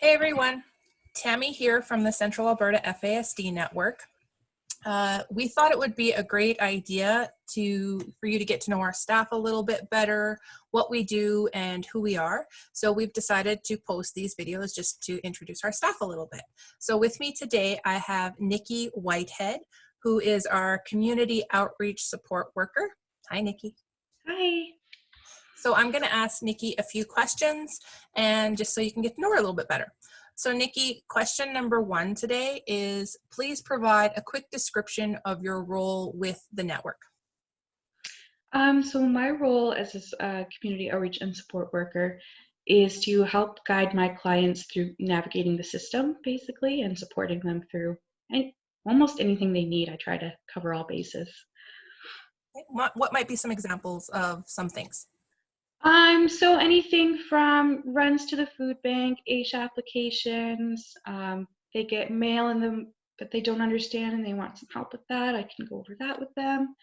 Hey everyone, Tammy here from the Central Alberta FASD Network. We thought it would be a great idea for you to get to know our staff a little bit better, what we do and who we are. So we've decided to post these videos just to introduce our staff a little bit. So with me today, I have Nikki Whitehead, who is our Community Outreach Support Worker. Hi, Nikki. Hi. So I'm going to ask Nikki a few questions, and just so you can get to know her a little bit better. So Nikki, question number 1 today is, please provide a quick description of your role with the network. So my role as a community outreach and support worker is to help guide my clients through navigating the system, basically, and supporting them through almost anything they need. I try to cover all bases. What might be some examples of some things? So anything from runs to the food bank, AISH applications, they get mail in them that they don't understand and they want some help with that. I can go over that with them.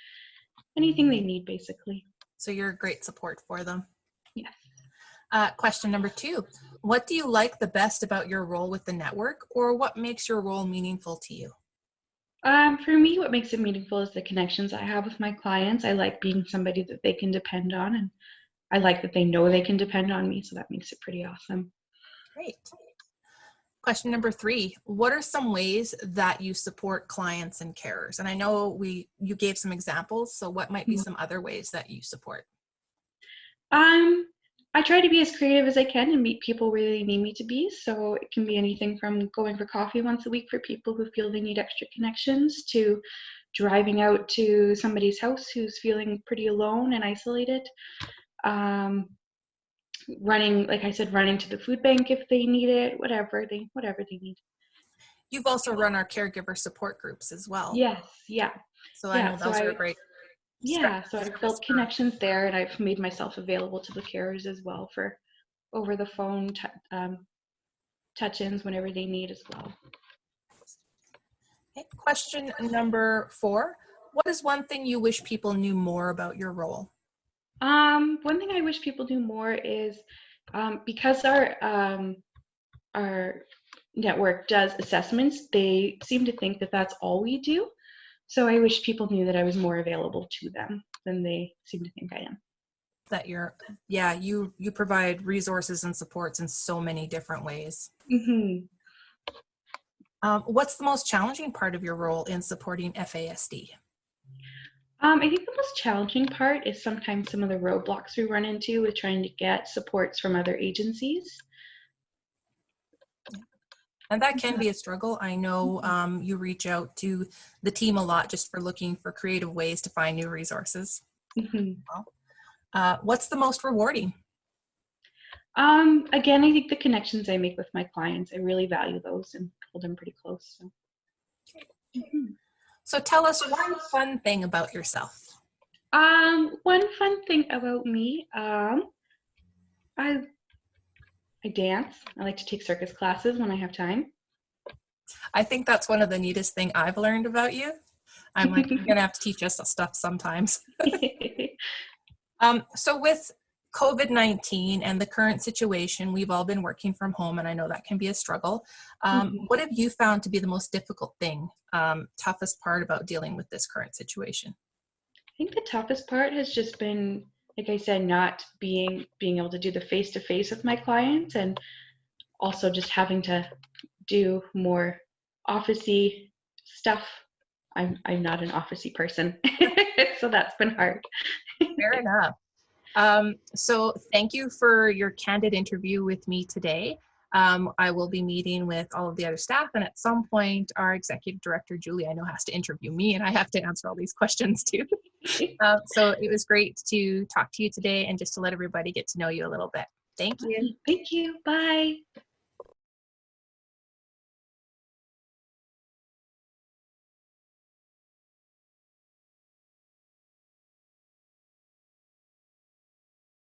Anything they need, basically. So you're a great support for them. Yes. Question number 2, what do you like the best about your role with the network, or what makes your role meaningful to you? For me, what makes it meaningful is the connections I have with my clients. I like being somebody that they can depend on, and I like that they know they can depend on me, so that makes it pretty awesome. Great. Question number 3, what are some ways that you support clients and carers? And I know you gave some examples, so what might be some other ways that you support? I try to be as creative as I can and meet people where they need me to be. So it can be anything from going for coffee once a week for people who feel they need extra connections, to driving out to somebody's house who's feeling pretty alone and isolated. Running, like I said, running to the food bank if they need it, whatever they need. You've also run our caregiver support groups as well. Yes, yeah. So I know those are great. Yeah, so I've built connections there, and I've made myself available to the carers as well for over the phone touch-ins whenever they need as well. Okay. Question number 4, what is one thing you wish people knew more about your role? One thing I wish people knew more is because our network does assessments, they seem to think that that's all we do. So I wish people knew that I was more available to them than they seem to think I am. That you provide resources and supports in so many different ways. Mm-hmm. What's the most challenging part of your role in supporting FASD? I think the most challenging part is sometimes some of the roadblocks we run into with trying to get supports from other agencies. And that can be a struggle. I know you reach out to the team a lot just for looking for creative ways to find new resources. Mm-hmm. What's the most rewarding? Again, I think the connections I make with my clients, I really value those and hold them pretty close. So. Mm-hmm. So tell us one fun thing about yourself. One fun thing about me, I dance. I like to take circus classes when I have time. I think that's one of the neatest thing I've learned about you. I'm like, you're gonna have to teach us stuff sometimes. So with COVID-19 and the current situation, we've all been working from home, and I know that can be a struggle. What have you found to be the most difficult thing, toughest part about dealing with this current situation? I think the toughest part has just been, like I said, not being able to do the face-to-face with my clients, and also just having to do more office-y stuff. I'm not an office-y person, so that's been hard. Fair enough. So thank you for your candid interview with me today. I will be meeting with all of the other staff, and at some point our executive director, Julie, I know has to interview me, and I have to answer all these questions too. So it was great to talk to you today and just to let everybody get to know you a little bit. Thank you. Thank you. Bye.